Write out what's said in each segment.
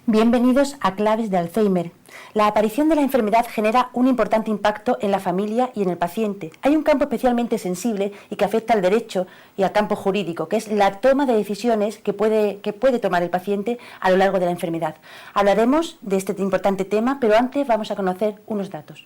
Bienvenidos a Claves de Alzheimer. La aparición de la enfermedad genera un importante impacto en la familia y en el paciente. Hay un campo especialmente sensible y que afecta al derecho y al campo jurídico, que es la toma de decisiones que puede tomar el paciente a lo largo de la enfermedad. Hablaremos de este importante tema, pero antes vamos a conocer unos datos.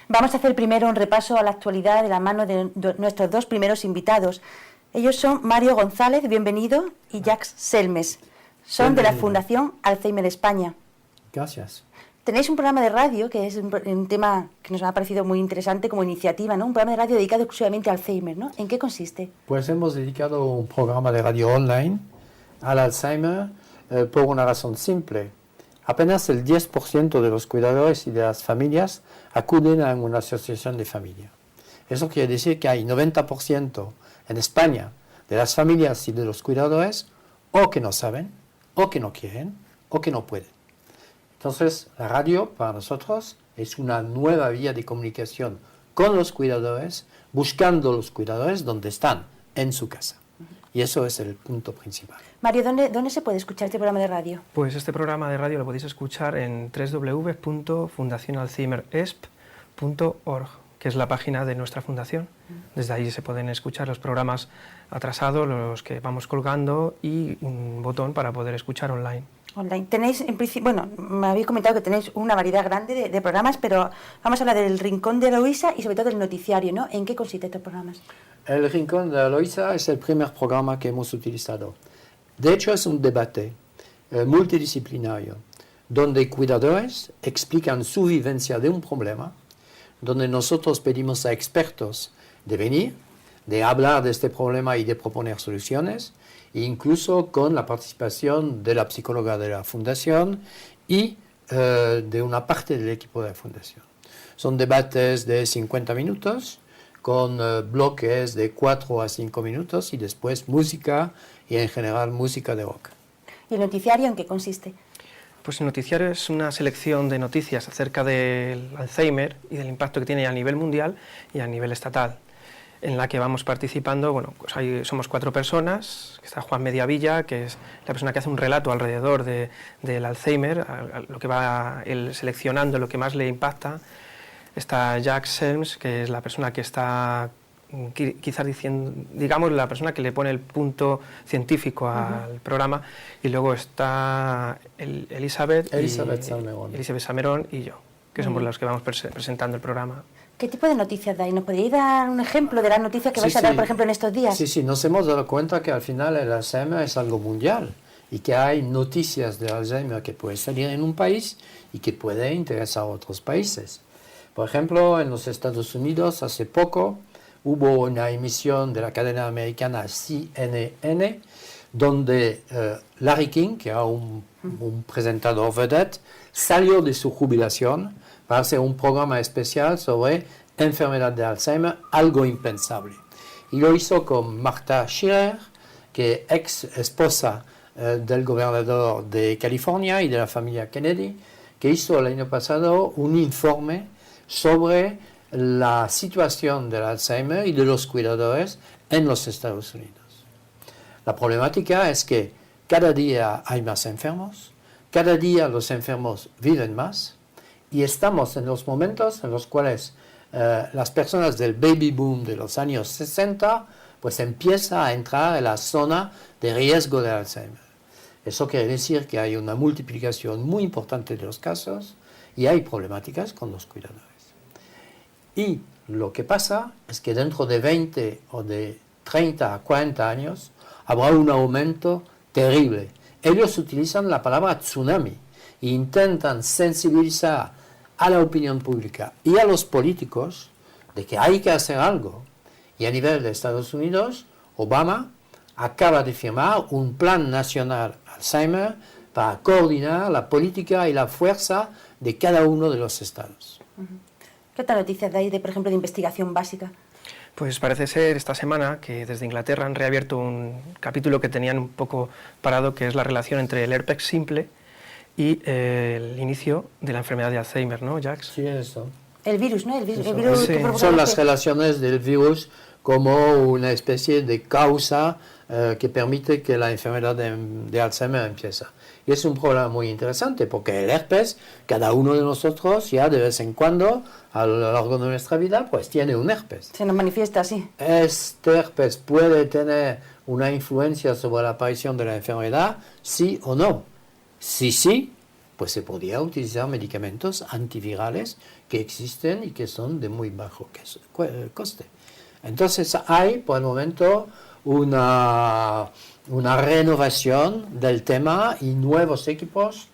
Vamos a hacer primero un repaso a la actualidad de la mano de nuestros dos primeros invitados. Ellos son Mario González, bienvenido, y Jacques Selmes. Son de la Fundación Alzheimer España. Gracias. Tenéis un programa de radio, que es un tema que nos ha parecido muy interesante como iniciativa, ¿no? Un programa de radio dedicado exclusivamente al Alzheimer, ¿no? ¿En qué consiste? Pues hemos dedicado un programa de radio online al Alzheimer por una razón simple. Apenas el 10% de los cuidadores y de las familias acuden a una asociación de familia. Eso quiere decir que hay 90% en España de las familias y de los cuidadores o que no saben, o que no quieren, o que no pueden. Entonces, la radio para nosotros es una nueva vía de comunicación con los cuidadores, buscando los cuidadores donde están, en su casa. Y eso es el punto principal. Mario, ¿dónde se puede escuchar este programa de radio? Pues este programa de radio lo podéis escuchar en www.fundacionalzheimeresp.org, que es la página de nuestra fundación. Desde ahí se pueden escuchar los programas atrasados, los que vamos colgando, y un botón para poder escuchar online. Online. Tenéis, en principio, bueno, me habéis comentado que tenéis una variedad grande de programas, pero vamos a hablar del Rincón de Eloísa y sobre todo del noticiario, ¿no? ¿En qué consisten estos programas? El Rincón de Eloísa es el primer programa que hemos utilizado. De hecho, es un debate multidisciplinario, donde cuidadores explican su vivencia de un problema, donde nosotros pedimos a expertos de venir, de hablar de este problema y de proponer soluciones, e incluso con la participación de la psicóloga de la Fundación y de una parte del equipo de la Fundación. Son debates de 50 minutos, con bloques de 4 a 5 minutos y después música y en general música de rock. ¿Y el noticiario en qué consiste? Pues el noticiario es una selección de noticias acerca del Alzheimer y del impacto que tiene a nivel mundial y a nivel estatal, en la que vamos participando. Bueno, pues somos 4 personas. Está Juan Mediavilla, que es la persona que hace un relato alrededor del Alzheimer, a lo que va él seleccionando, lo que más le impacta. Está Jacques Selmes, que es la persona que está quizás diciendo, digamos, la persona que le pone el punto científico al programa, y luego está Elizabeth Salmerón y yo, que somos los que vamos presentando el programa. ¿Qué tipo de noticias dais? ¿Nos podéis dar un ejemplo de las noticias que vais a dar, por ejemplo, en estos días? Sí, nos hemos dado cuenta que al final el Alzheimer es algo mundial y que hay noticias de Alzheimer que pueden salir en un país y que pueden interesar a otros países. Por ejemplo, en los Estados Unidos hace poco hubo una emisión de la cadena americana CNN donde Larry King, que era un presentador vedette, salió de su jubilación para hacer un programa especial sobre enfermedad de Alzheimer, algo impensable. Y lo hizo con Martha Schiller, que ex esposa del gobernador de California y de la familia Kennedy, que hizo el año pasado un informe sobre la situación del Alzheimer y de los cuidadores en los Estados Unidos. La problemática es que cada día hay más enfermos, cada día los enfermos viven más y estamos en los momentos en los cuales las personas del baby boom de los años 60 pues empieza a entrar en la zona de riesgo de Alzheimer. Eso quiere decir que hay una multiplicación muy importante de los casos y hay problemáticas con los cuidadores. Y lo que pasa es que dentro de 20 o de 30 a 40 años habrá un aumento terrible. Ellos utilizan la palabra tsunami e intentan sensibilizar a la opinión pública y a los políticos de que hay que hacer algo. Y a nivel de Estados Unidos, Obama acaba de firmar un plan nacional Alzheimer para coordinar la política y la fuerza de cada uno de los estados. ¿Qué tal noticias dais de, por ejemplo, de investigación básica? Pues parece ser esta semana que desde Inglaterra han reabierto un capítulo que tenían un poco parado, que es la relación entre el herpes simple y el inicio de la enfermedad de Alzheimer, ¿no, Jacques? Sí, eso. El virus, ¿no? El virus Sí. que provoca Son las el- relaciones del virus como una especie de causa que permite que la enfermedad de Alzheimer empiece. Y es un problema muy interesante porque el herpes, cada uno de nosotros ya de vez en cuando, a lo largo de nuestra vida, pues tiene un herpes. Se nos manifiesta así. ¿Este herpes puede tener una influencia sobre la aparición de la enfermedad? ¿Sí o no? Si sí, pues se podría utilizar medicamentos antivirales que existen y que son de muy bajo coste. Entonces hay, por el momento, una renovación del tema y nuevos equipos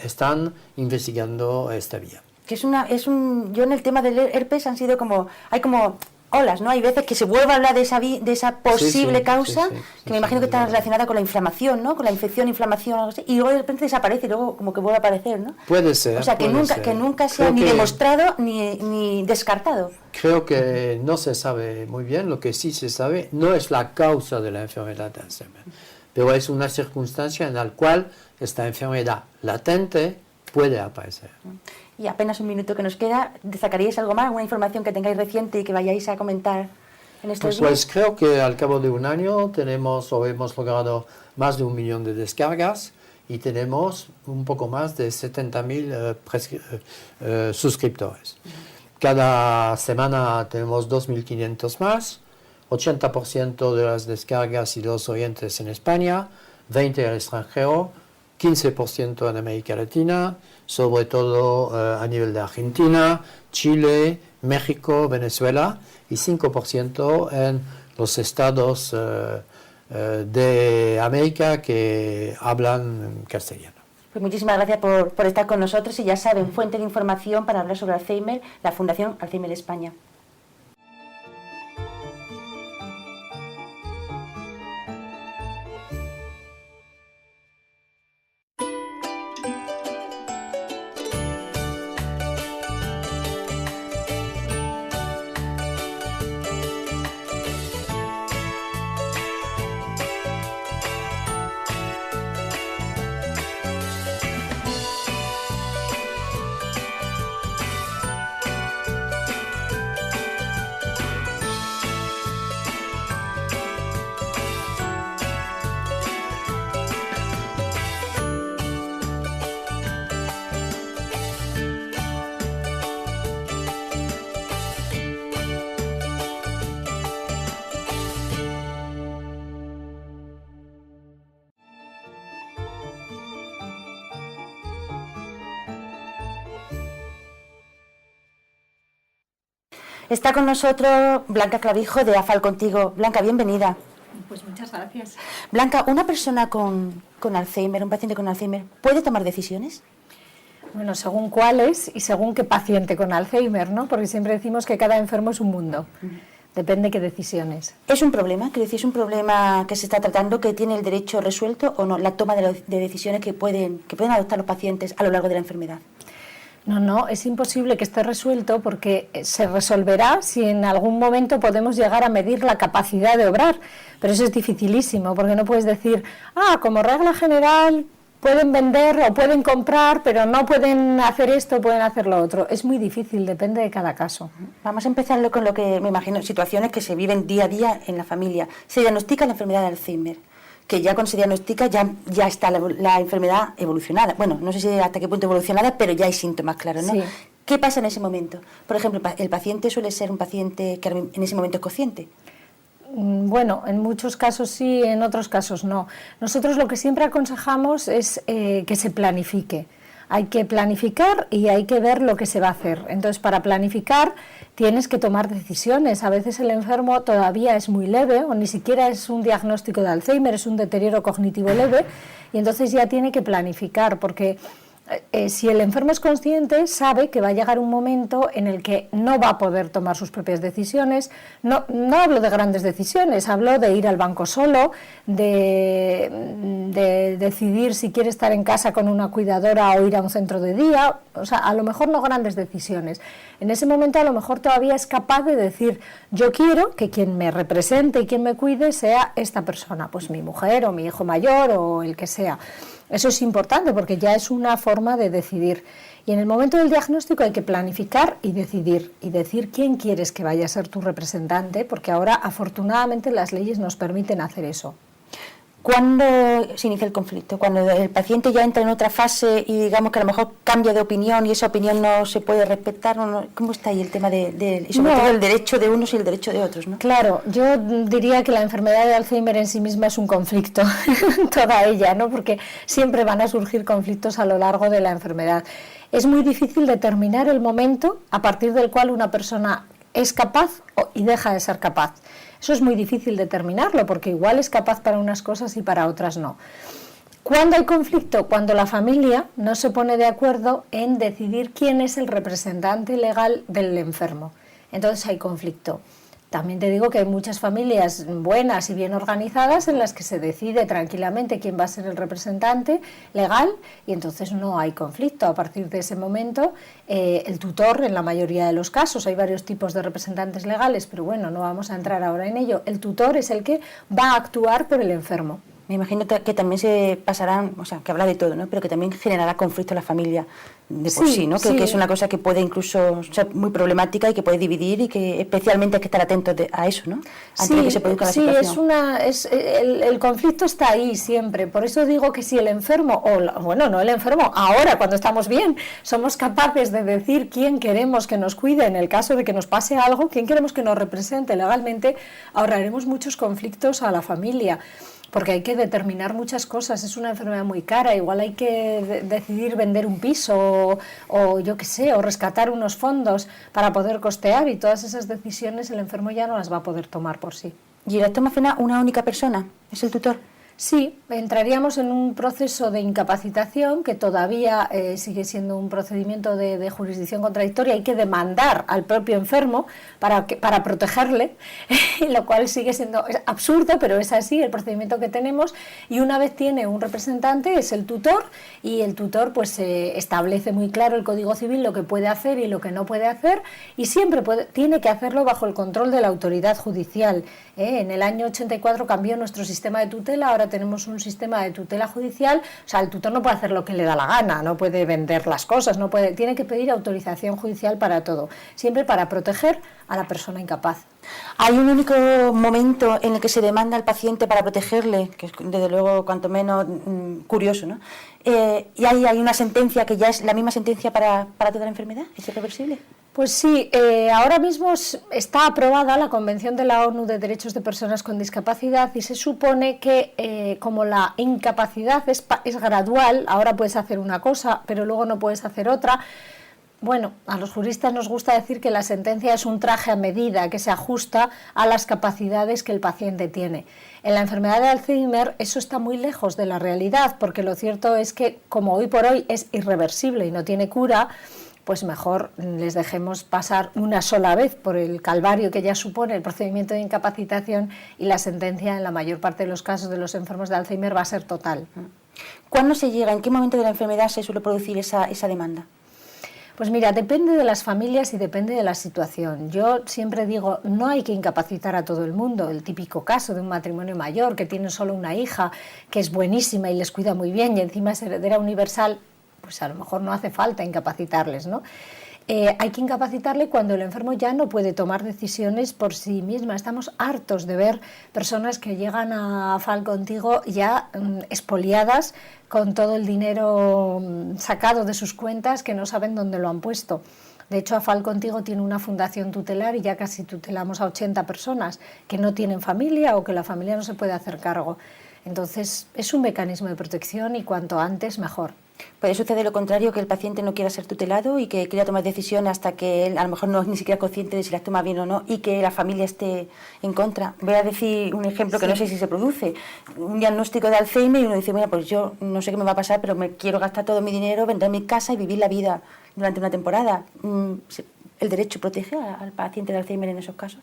están investigando esta vía. Que yo en el tema del herpes han sido hay como olas, ¿no? Hay veces que se vuelve a hablar de esa posible causa, que me imagino que está relacionada con la inflamación, ¿no? Con la inflamación, algo así, y luego de repente desaparece y luego como que vuelve a aparecer, ¿no? Puede ser. O sea, que nunca se ha ni demostrado ni descartado. Creo que no se sabe muy bien. Lo que sí se sabe no es la causa de la enfermedad de Alzheimer, pero es una circunstancia en la cual esta enfermedad latente puede aparecer. Y apenas un minuto que nos queda, ¿destacaríais algo más, alguna información que tengáis reciente y que vayáis a comentar en estos días? Pues creo que al cabo de un año hemos logrado más de 1 millón de descargas y tenemos un poco más de 70.000 suscriptores. Cada semana tenemos 2.500 más, 80% de las descargas y de los oyentes en España, 20% al extranjero, 15% en América Latina, sobre todo a nivel de Argentina, Chile, México, Venezuela, y 5% en los estados de América que hablan castellano. Pues muchísimas gracias por estar con nosotros y ya saben, fuente de información para hablar sobre Alzheimer, la Fundación Alzheimer España. Está con nosotros Blanca Clavijo de AFAL Contigo. Blanca, bienvenida. Pues muchas gracias. Blanca, ¿una persona con Alzheimer, un paciente con Alzheimer, puede tomar decisiones? Bueno, según cuáles y según qué paciente con Alzheimer, ¿no? Porque siempre decimos que cada enfermo es un mundo. depende qué decisiones. ¿Es un problema? Quiero decir, ¿es un problema que se está tratando, que tiene el derecho resuelto o no, la toma de decisiones que pueden adoptar los pacientes a lo largo de la enfermedad? No, es imposible que esté resuelto porque se resolverá si en algún momento podemos llegar a medir la capacidad de obrar, pero eso es dificilísimo porque no puedes decir, como regla general pueden vender o pueden comprar, pero no pueden hacer esto, pueden hacer lo otro. Es muy difícil, depende de cada caso. Vamos a empezar con lo que me imagino, situaciones que se viven día a día en la familia. Se diagnostica la enfermedad de Alzheimer, que ya cuando se diagnostica ya está la enfermedad evolucionada. Bueno, no sé si hasta qué punto evolucionada, pero ya hay síntomas claros, ¿no? Sí. ¿Qué pasa en ese momento? Por ejemplo, el paciente suele ser un paciente que en ese momento es consciente. Bueno, en muchos casos sí, en otros casos no. Nosotros lo que siempre aconsejamos es que se planifique. Hay que planificar y hay que ver lo que se va a hacer. Entonces, para planificar tienes que tomar decisiones. A veces el enfermo todavía es muy leve o ni siquiera es un diagnóstico de Alzheimer, es un deterioro cognitivo leve y entonces ya tiene que planificar porque si el enfermo es consciente, sabe que va a llegar un momento en el que no va a poder tomar sus propias decisiones. No hablo de grandes decisiones, hablo de ir al banco solo, de decidir si quiere estar en casa con una cuidadora o ir a un centro de día. O sea, a lo mejor no grandes decisiones. En ese momento a lo mejor todavía es capaz de decir, yo quiero que quien me represente y quien me cuide sea esta persona, pues mi mujer o mi hijo mayor o el que sea. Eso es importante porque ya es una forma de decidir. Y en el momento del diagnóstico hay que planificar y decidir. Y decir quién quieres que vaya a ser tu representante, porque ahora afortunadamente las leyes nos permiten hacer eso. ¿Cuándo se inicia el conflicto? Cuando el paciente ya entra en otra fase y digamos que a lo mejor cambia de opinión y esa opinión no se puede respetar. ¿Cómo está ahí el tema y sobre todo el derecho de unos y el derecho de otros, ¿no? Claro, yo diría que la enfermedad de Alzheimer en sí misma es un conflicto, toda ella, ¿no? Porque siempre van a surgir conflictos a lo largo de la enfermedad. Es muy difícil determinar el momento a partir del cual una persona es capaz y deja de ser capaz. Eso es muy difícil determinarlo porque igual es capaz para unas cosas y para otras no. ¿Cuándo hay conflicto? Cuando la familia no se pone de acuerdo en decidir quién es el representante legal del enfermo. Entonces hay conflicto. También te digo que hay muchas familias buenas y bien organizadas en las que se decide tranquilamente quién va a ser el representante legal y entonces no hay conflicto. A partir de ese momento, el tutor, en la mayoría de los casos, hay varios tipos de representantes legales, pero bueno, no vamos a entrar ahora en ello. El tutor es el que va a actuar por el enfermo. Me imagino que también se pasarán, o sea, que habla de todo, ¿no? Pero que también generará conflicto en la familia de por sí, ¿no? Sí. Que es una cosa que puede incluso ser muy problemática y que puede dividir y que especialmente hay que estar atentos a eso, ¿no? Antes de que se produzca la situación. El conflicto está ahí siempre. Por eso digo que si el enfermo, no el enfermo, ahora cuando estamos bien, somos capaces de decir quién queremos que nos cuide en el caso de que nos pase algo, quién queremos que nos represente legalmente, ahorraremos muchos conflictos a la familia. Porque hay que determinar muchas cosas, es una enfermedad muy cara, igual hay que decidir vender un piso o yo qué sé, o rescatar unos fondos para poder costear y todas esas decisiones el enfermo ya no las va a poder tomar por sí. ¿Y las toma una única persona? ¿Es el tutor? Sí, entraríamos en un proceso de incapacitación que todavía sigue siendo un procedimiento de jurisdicción contradictoria. Hay que demandar al propio enfermo para protegerle, lo cual sigue siendo absurdo, pero es así el procedimiento que tenemos. Y una vez tiene un representante, es el tutor, y el tutor pues establece muy claro el Código Civil lo que puede hacer y lo que no puede hacer, y siempre tiene que hacerlo bajo el control de la autoridad judicial. En el año 84 cambió nuestro sistema de tutela, ahora tenemos un sistema de tutela judicial, o sea, el tutor no puede hacer lo que le da la gana, no puede vender las cosas, tiene que pedir autorización judicial para todo, siempre para proteger a la persona incapaz. ¿Hay un único momento en el que se demanda al paciente para protegerle, que es desde luego cuanto menos curioso, ¿no? ¿Y hay una sentencia que ya es la misma sentencia para toda la enfermedad? ¿Es irreversible? Pues sí, ahora mismo está aprobada la Convención de la ONU de Derechos de Personas con Discapacidad y se supone que como la incapacidad es gradual, ahora puedes hacer una cosa, pero luego no puedes hacer otra. Bueno, a los juristas nos gusta decir que la sentencia es un traje a medida que se ajusta a las capacidades que el paciente tiene. En la enfermedad de Alzheimer eso está muy lejos de la realidad, porque lo cierto es que como hoy por hoy es irreversible y no tiene cura, pues mejor les dejemos pasar una sola vez por el calvario que ya supone el procedimiento de incapacitación, y la sentencia en la mayor parte de los casos de los enfermos de Alzheimer va a ser total. ¿Cuándo se llega, en qué momento de la enfermedad se suele producir esa demanda? Pues mira, depende de las familias y depende de la situación. Yo siempre digo, no hay que incapacitar a todo el mundo. El típico caso de un matrimonio mayor que tiene solo una hija que es buenísima y les cuida muy bien y encima es heredera universal, pues a lo mejor no hace falta incapacitarles, ¿no? Hay que incapacitarle cuando el enfermo ya no puede tomar decisiones por sí misma. Estamos hartos de ver personas que llegan a FAL Contigo ya expoliadas con todo el dinero sacado de sus cuentas, que no saben dónde lo han puesto. De hecho, AFAL Contigo tiene una fundación tutelar y ya casi tutelamos a 80 personas que no tienen familia o que la familia no se puede hacer cargo. Entonces, es un mecanismo de protección y cuanto antes mejor. Puede suceder lo contrario, que el paciente no quiera ser tutelado y que quiera tomar decisiones hasta que él a lo mejor no es ni siquiera consciente de si las toma bien o no, y que la familia esté en contra. Voy a decir un ejemplo que no sé si se produce. Un diagnóstico de Alzheimer y uno dice, bueno, pues yo no sé qué me va a pasar, pero me quiero gastar todo mi dinero, vender mi casa y vivir la vida durante una temporada. ¿El derecho protege al paciente de Alzheimer en esos casos?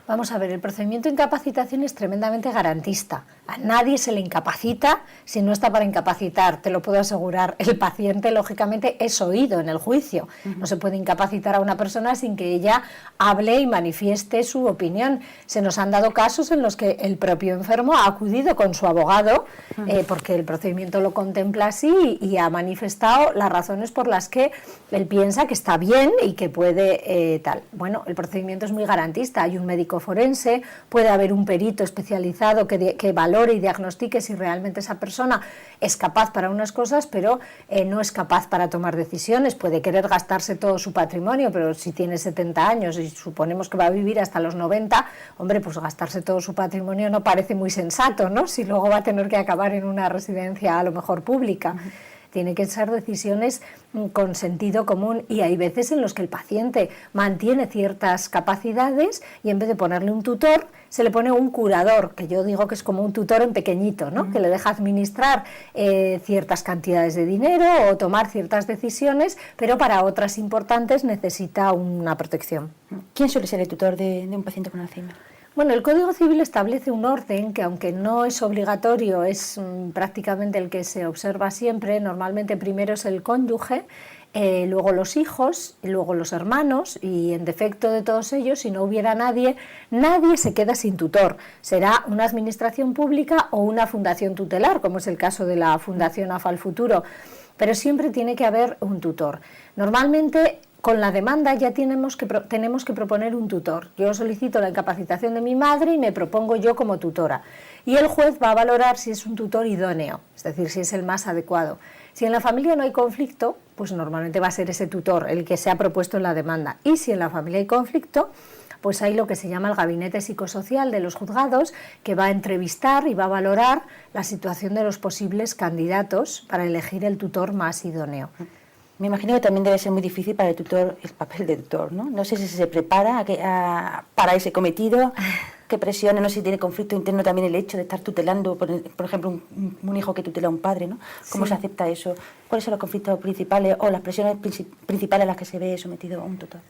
Vamos a ver, el procedimiento de incapacitación es tremendamente garantista. A nadie se le incapacita si no está para incapacitar, te lo puedo asegurar. El paciente, lógicamente, es oído en el juicio. No se puede incapacitar a una persona sin que ella hable y manifieste su opinión. Se nos han dado casos en los que el propio enfermo ha acudido con su abogado, porque el procedimiento lo contempla así, y ha manifestado las razones por las que él piensa que está bien y que puede tal. Bueno, el procedimiento es muy garantista. Hay un médico forense, puede haber un perito especializado que valore y diagnostique si realmente esa persona es capaz para unas cosas, pero no es capaz para tomar decisiones. Puede querer gastarse todo su patrimonio, pero si tiene 70 años y suponemos que va a vivir hasta los 90, hombre, pues gastarse todo su patrimonio no parece muy sensato, ¿no? Si luego va a tener que acabar en una residencia a lo mejor pública. Tiene que ser decisiones con sentido común, y hay veces en los que el paciente mantiene ciertas capacidades y en vez de ponerle un tutor, se le pone un curador, que yo digo que es como un tutor en pequeñito, ¿no? Que le deja administrar ciertas cantidades de dinero o tomar ciertas decisiones, pero para otras importantes necesita una protección. ¿Quién suele ser el tutor de un paciente con Alzheimer? Bueno, el Código Civil establece un orden que, aunque no es obligatorio, es prácticamente el que se observa siempre. Normalmente primero es el cónyuge, luego los hijos, y luego los hermanos, y en defecto de todos ellos, si no hubiera nadie, nadie se queda sin tutor. Será una administración pública o una fundación tutelar, como es el caso de la Fundación AFAL Futuro, pero siempre tiene que haber un tutor. Normalmente, con la demanda ya tenemos que proponer un tutor. Yo solicito la incapacitación de mi madre y me propongo yo como tutora. Y el juez va a valorar si es un tutor idóneo, es decir, si es el más adecuado. Si en la familia no hay conflicto, pues normalmente va a ser ese tutor el que se ha propuesto en la demanda. Y si en la familia hay conflicto, pues hay lo que se llama el gabinete psicosocial de los juzgados, que va a entrevistar y va a valorar la situación de los posibles candidatos para elegir el tutor más idóneo. Me imagino que también debe ser muy difícil para el tutor el papel de tutor, ¿no? No sé si se prepara para ese cometido, qué presiones, no sé si tiene conflicto interno también el hecho de estar tutelando, por ejemplo, un hijo que tutela a un padre, ¿no? ¿Cómo se acepta eso? ¿Cuáles son los conflictos principales o las presiones principales a las que se ve sometido un tutor?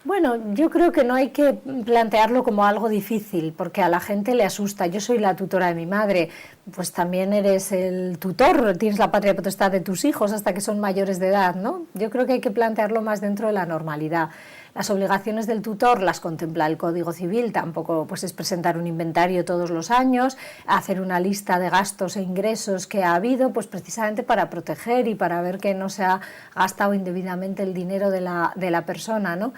Bueno, yo creo que no hay que plantearlo como algo difícil, porque a la gente le asusta. Yo soy la tutora de mi madre, pues también eres el tutor, tienes la patria potestad de tus hijos hasta que son mayores de edad, ¿no? Yo creo que hay que plantearlo más dentro de la normalidad. Las obligaciones del tutor las contempla el Código Civil, tampoco pues es presentar un inventario todos los años, hacer una lista de gastos e ingresos que ha habido, pues precisamente para proteger y para ver que no se ha gastado indebidamente el dinero de la persona, ¿no?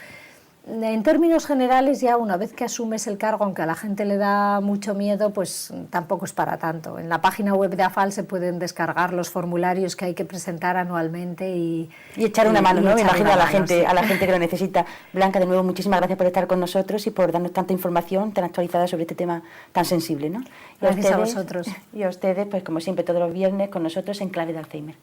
En términos generales, ya una vez que asumes el cargo, aunque a la gente le da mucho miedo, pues tampoco es para tanto. En la página web de AFAL se pueden descargar los formularios que hay que presentar anualmente y echar una mano, ¿no? Me imagino a la gente sí. que lo necesita. Blanca, de nuevo, muchísimas gracias por estar con nosotros y por darnos tanta información tan actualizada sobre este tema tan sensible, ¿no? Gracias a vosotros. Y a ustedes, pues como siempre, todos los viernes con nosotros en Clave de Alzheimer.